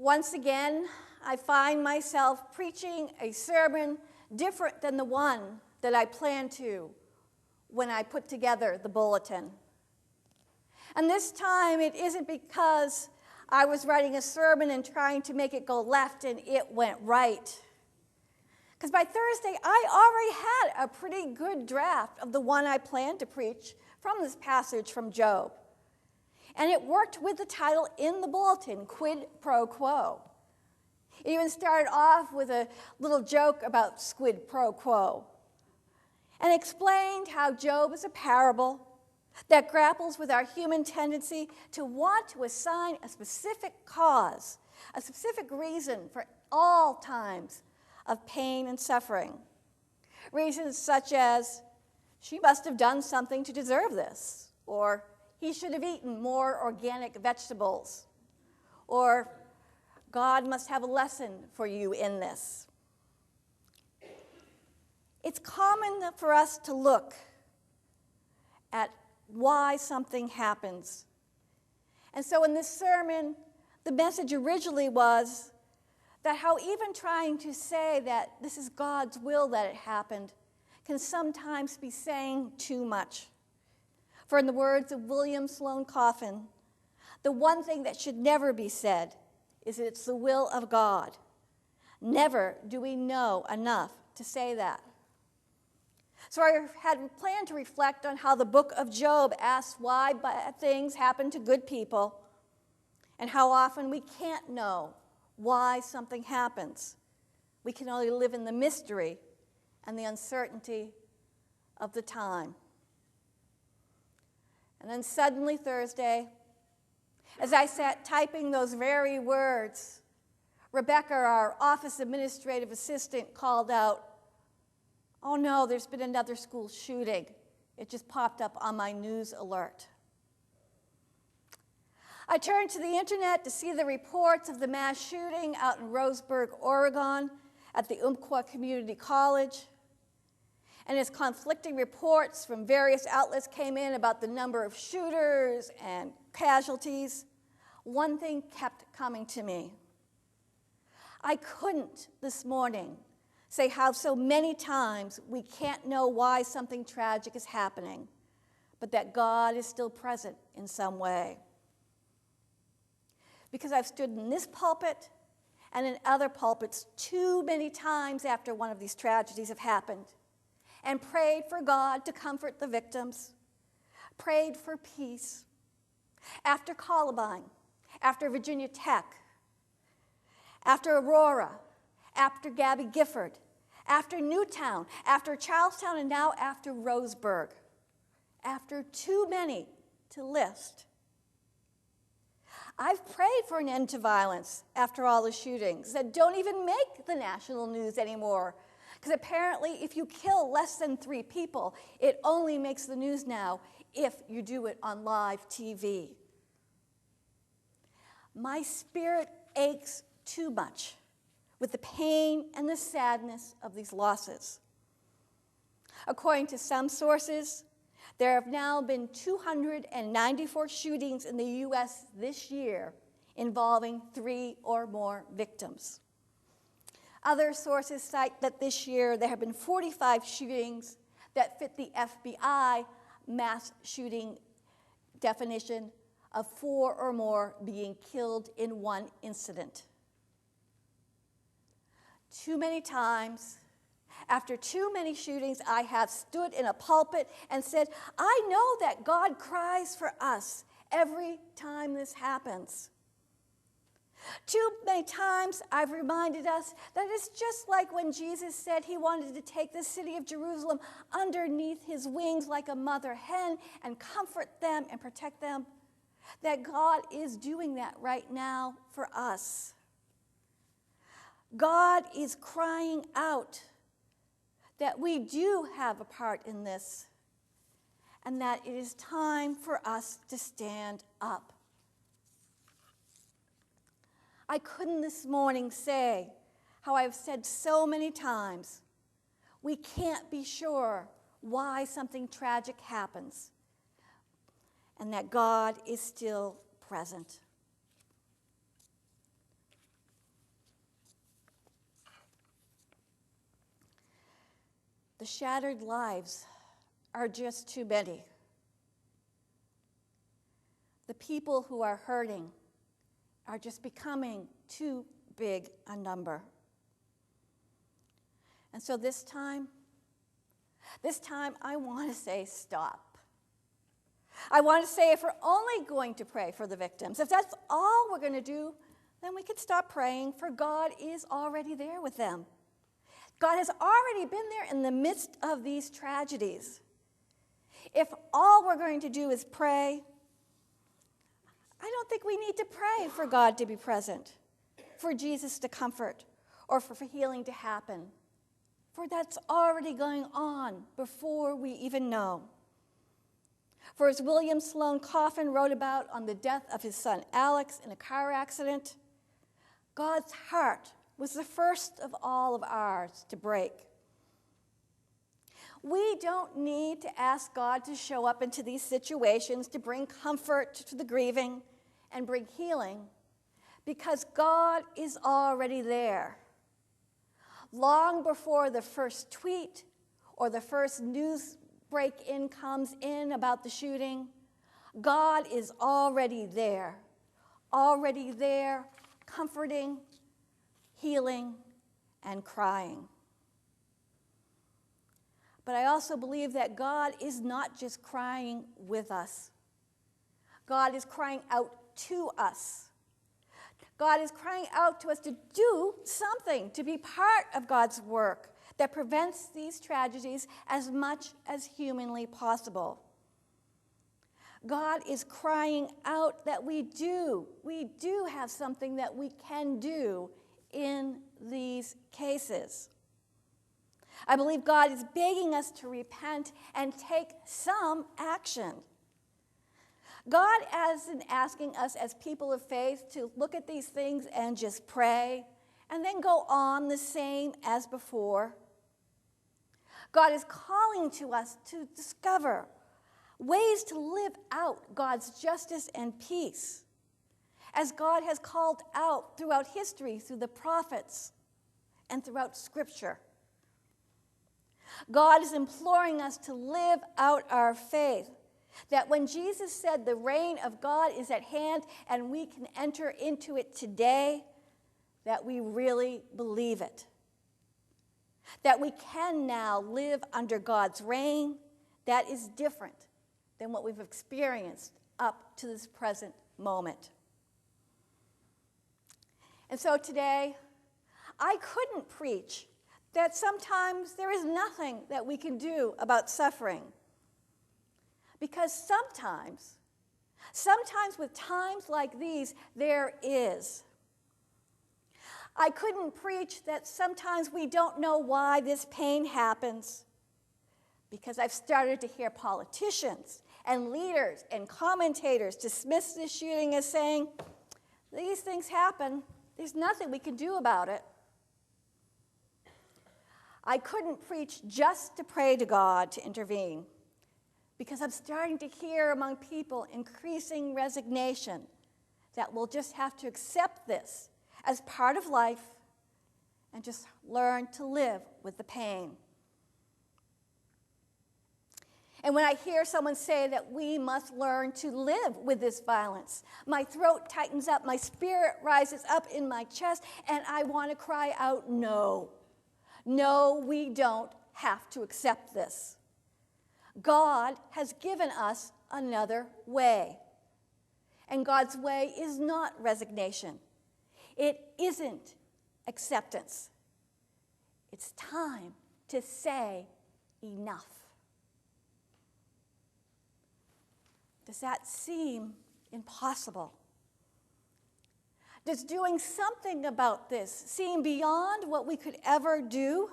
Once again, I find myself preaching a sermon different than the one that I planned to when I put together the bulletin. And this time it isn't because I was writing a sermon and trying to make it go left and it went right. Because by Thursday, I already had a pretty good draft of the one I planned to preach from this passage from Job. And it worked with the title in the bulletin, Quid Pro Quo. It even started off with a little joke about squid pro quo and explained how Job is a parable that grapples with our human tendency to want to assign a specific cause, a specific reason for all times of pain and suffering. Reasons such as, she must have done something to deserve this, or he should have eaten more organic vegetables, or God must have a lesson for you in this. It's common for us to look at why something happens. And so in this sermon, the message originally was that how even trying to say that this is God's will that it happened can sometimes be saying too much. For in the words of William Sloane Coffin, the one thing that should never be said is that it's the will of God. Never do we know enough to say that. So I had planned to reflect on how the book of Job asks why bad things happen to good people and how often we can't know why something happens. We can only live in the mystery and the uncertainty of the time. And then suddenly Thursday, as I sat typing those very words, Rebecca, our office administrative assistant, called out, "Oh no, there's been another school shooting." It just popped up on my news alert. I turned to the internet to see the reports of the mass shooting out in Roseburg, Oregon, at the Umpqua Community College. And as conflicting reports from various outlets came in about the number of shooters and casualties, one thing kept coming to me. I couldn't this morning say how so many times we can't know why something tragic is happening, but that God is still present in some way. Because I've stood in this pulpit and in other pulpits too many times after one of these tragedies have happened and prayed for God to comfort the victims, prayed for peace. After Columbine, after Virginia Tech, after Aurora, after Gabby Gifford, after Newtown, after Charlestown, and now after Roseburg, after too many to list. I've prayed for an end to violence after all the shootings that don't even make the national news anymore. Because apparently if you kill less than 3 people, it only makes the news now if you do it on live TV. My spirit aches too much with the pain and the sadness of these losses. According to some sources, there have now been 294 shootings in the U.S. this year involving 3 or more victims. Other sources cite that this year there have been 45 shootings that fit the FBI mass shooting definition of 4 or more being killed in one incident. Too many times, after too many shootings, I have stood in a pulpit and said, I know that God cries for us every time this happens. Too many times I've reminded us that it's just like when Jesus said he wanted to take the city of Jerusalem underneath his wings like a mother hen and comfort them and protect them, that God is doing that right now for us. God is crying out that we do have a part in this and that it is time for us to stand up. I couldn't this morning say how I've said so many times, we can't be sure why something tragic happens and that God is still present. The shattered lives are just too many. The people who are hurting are just becoming too big a number. And so this time I want to say stop. I want to say if we're only going to pray for the victims, if that's all we're going to do, then we can stop praying, for God is already there with them. God has already been there in the midst of these tragedies. If all we're going to do is pray, I don't think we need to pray for God to be present, for Jesus to comfort, or for healing to happen. For that's already going on before we even know. For as William Sloane Coffin wrote about on the death of his son Alex in a car accident, God's heart was the first of all of ours to break. We don't need to ask God to show up into these situations to bring comfort to the grieving and bring healing, because God is already there. Long before the first tweet or the first news break-in comes in about the shooting, God is already there, comforting, healing, and crying. But I also believe that God is not just crying with us. God is crying out to us. God is crying out to us to do something, to be part of God's work that prevents these tragedies as much as humanly possible. God is crying out that we do have something that we can do in these cases. I believe God is begging us to repent and take some action. God isn't asking us as people of faith to look at these things and just pray and then go on the same as before. God is calling to us to discover ways to live out God's justice and peace, as God has called out throughout history, through the prophets, and throughout Scripture. God is imploring us to live out our faith, that when Jesus said the reign of God is at hand and we can enter into it today, that we really believe it. That we can now live under God's reign that is different than what we've experienced up to this present moment. And so today, I couldn't preach that sometimes there is nothing that we can do about suffering. Because sometimes with times like these, there is. I couldn't preach that sometimes we don't know why this pain happens, because I've started to hear politicians and leaders and commentators dismiss this shooting as saying, these things happen, there's nothing we can do about it. I couldn't preach just to pray to God to intervene, because I'm starting to hear among people increasing resignation that we'll just have to accept this as part of life and just learn to live with the pain. And when I hear someone say that we must learn to live with this violence, my throat tightens up, my spirit rises up in my chest, and I want to cry out, no. No, we don't have to accept this. God has given us another way. And God's way is not resignation. It isn't acceptance. It's time to say enough. Does that seem impossible? Does doing something about this seem beyond what we could ever do?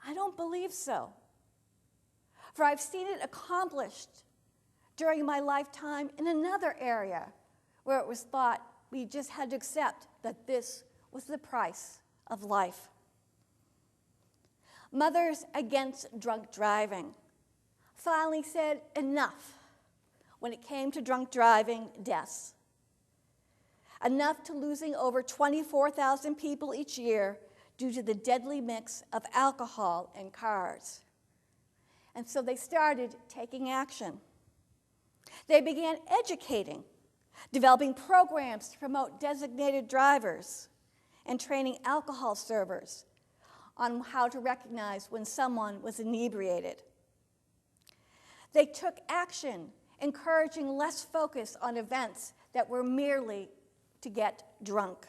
I don't believe so. For I've seen it accomplished during my lifetime in another area where it was thought we just had to accept that this was the price of life. Mothers Against Drunk Driving finally said enough when it came to drunk driving deaths. Enough to losing over 24,000 people each year due to the deadly mix of alcohol and cars. And so they started taking action. They began educating, developing programs to promote designated drivers, and training alcohol servers on how to recognize when someone was inebriated. They took action, encouraging less focus on events that were merely to get drunk.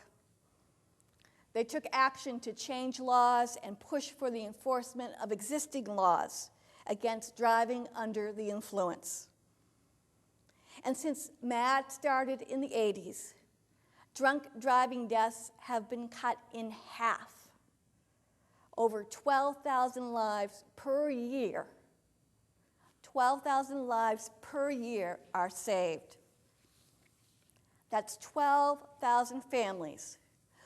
They took action to change laws and push for the enforcement of existing laws against driving under the influence. And since MAD started in the 80s, drunk driving deaths have been cut in half. Over 12,000 lives per year. 12,000 lives per year are saved. That's 12,000 families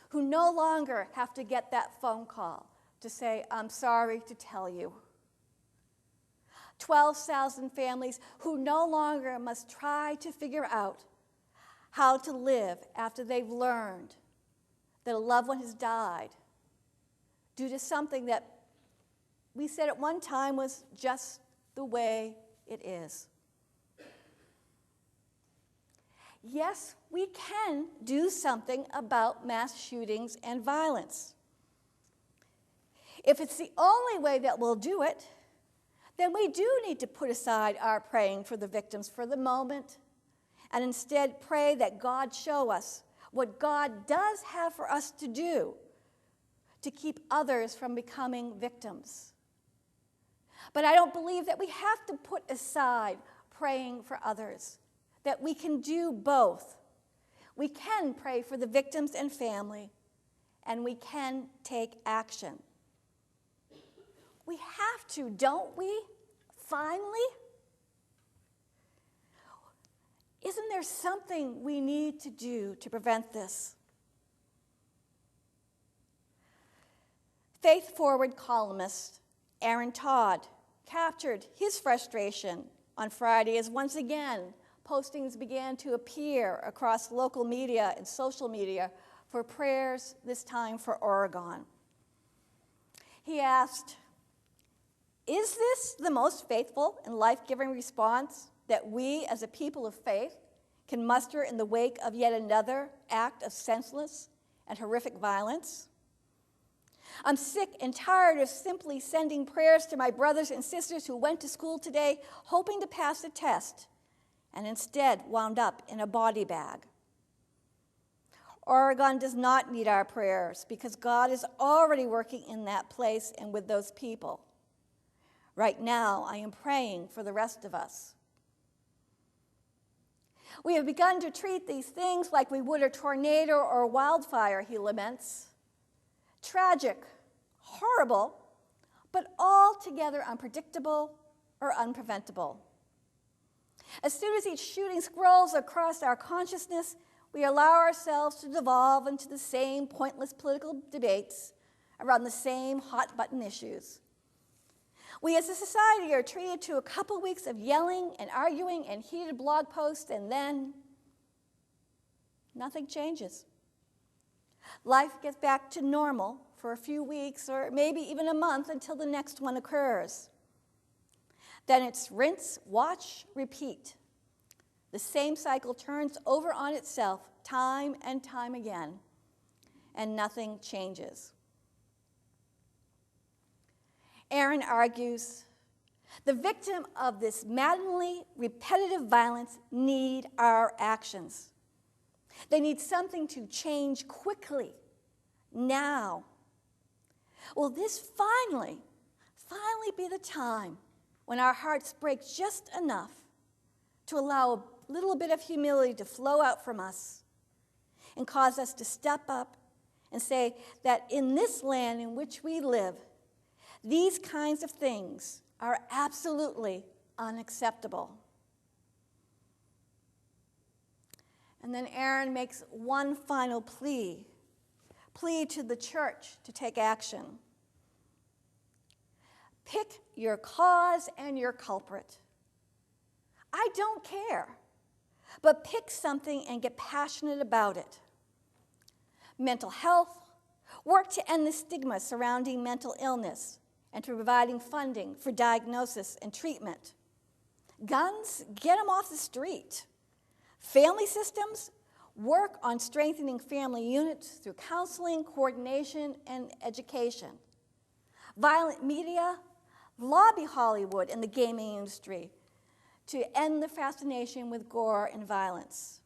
who no longer have to get that phone call to say, "I'm sorry to tell you." 12,000 families who no longer must try to figure out how to live after they've learned that a loved one has died due to something that we said at one time was just the way it is. Yes, we can do something about mass shootings and violence. If it's the only way that we'll do it, then we do need to put aside our praying for the victims for the moment and instead pray that God show us what God does have for us to do to keep others from becoming victims. But I don't believe that we have to put aside praying for others, that we can do both. We can pray for the victims and family, and we can take action. We have to, don't we? Finally? Isn't there something we need to do to prevent this? Faith-forward columnist Aaron Todd captured his frustration on Friday as once again postings began to appear across local media and social media for prayers, this time for Oregon. He asked, "Is this the most faithful and life-giving response that we as a people of faith can muster in the wake of yet another act of senseless and horrific violence? I'm sick and tired of simply sending prayers to my brothers and sisters who went to school today hoping to pass the test and instead wound up in a body bag. Oregon does not need our prayers because God is already working in that place and with those people. Right now, I am praying for the rest of us." We have begun to treat these things like we would a tornado or a wildfire, he laments. Tragic, horrible, but altogether unpredictable or unpreventable. As soon as each shooting scrolls across our consciousness, we allow ourselves to devolve into the same pointless political debates around the same hot-button issues. We as a society are treated to a couple weeks of yelling and arguing and heated blog posts, and then nothing changes. Life gets back to normal for a few weeks or maybe even a month until the next one occurs. Then it's rinse, wash, repeat. The same cycle turns over on itself time and time again, and nothing changes. Aaron argues, the victim of this maddeningly repetitive violence need our actions. They need something to change quickly, now. Will this finally be the time when our hearts break just enough to allow a little bit of humility to flow out from us and cause us to step up and say that in this land in which we live, these kinds of things are absolutely unacceptable? And then Aaron makes one final plea to the church to take action. Pick your cause and your culprit. I don't care, but pick something and get passionate about it. Mental health, Work to end the stigma surrounding mental illness and to providing funding for diagnosis and treatment. Guns, get them off the street. Family systems, work on strengthening family units through counseling, coordination, and education. Violent media, lobby Hollywood and the gaming industry to end the fascination with gore and violence.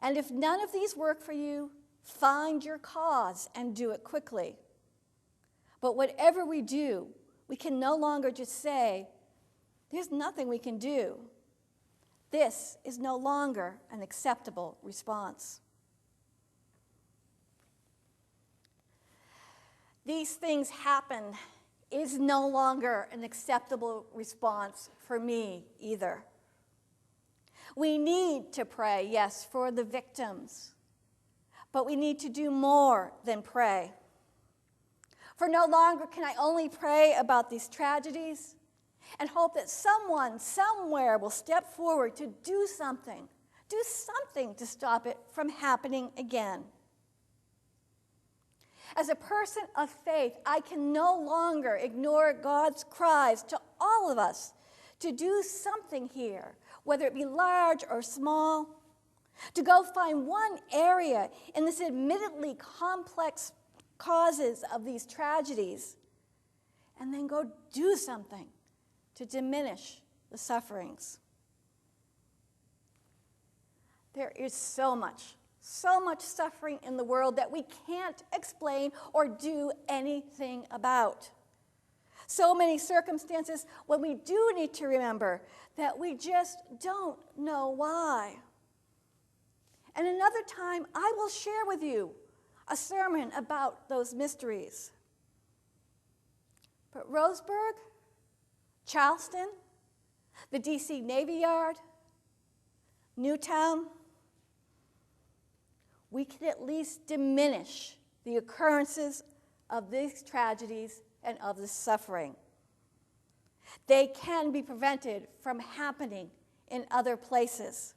And if none of these work for you, find your cause and do it quickly. But whatever we do, we can no longer just say, there's nothing we can do. This is no longer an acceptable response. These things happen is no longer an acceptable response for me either. We need to pray, yes, for the victims, but we need to do more than pray. For no longer can I only pray about these tragedies and hope that someone, somewhere will step forward to do something to stop it from happening again. As a person of faith, I can no longer ignore God's cries to all of us to do something here, whether it be large or small, to go find one area in this admittedly complex causes of these tragedies, and then go do something to diminish the sufferings. There is so much suffering in the world that we can't explain or do anything about. So many circumstances when we do need to remember that we just don't know why. And another time, I will share with you a sermon about those mysteries. But Roseburg, Charleston, the D.C. Navy Yard, Newtown, we can at least diminish the occurrences of these tragedies and of the suffering. They can be prevented from happening in other places.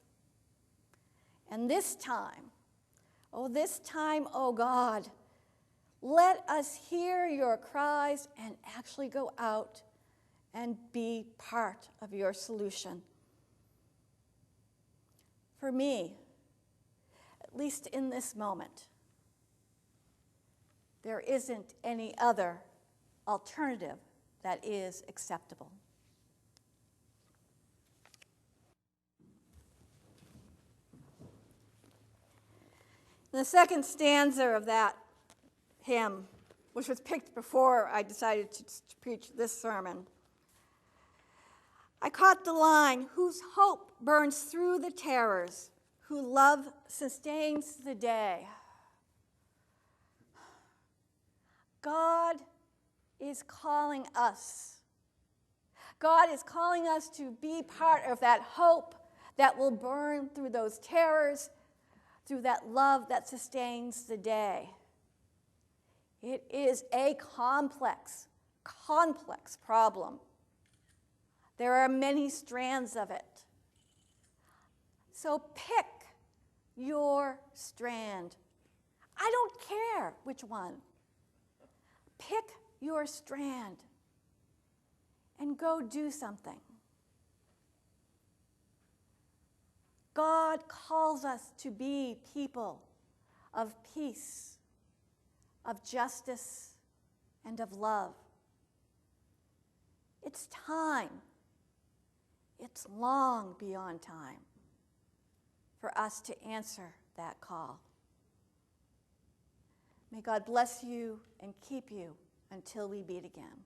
And this time, oh God, let us hear your cries and actually go out and be part of your solution. For me, at least in this moment, there isn't any other alternative that is acceptable. In the second stanza of that hymn, which was picked before I decided to preach this sermon, I caught the line, whose hope burns through the terrors, who love sustains the day. God is calling us. God is calling us to be part of that hope that will burn through those terrors, through that love that sustains the day. It is a complex problem. There are many strands of it. So pick your strand. I don't care which one. Pick your strand and go do something. God calls us to be people of peace, of justice, and of love. It's time. It's long beyond time for us to answer that call. May God bless you and keep you until we meet again.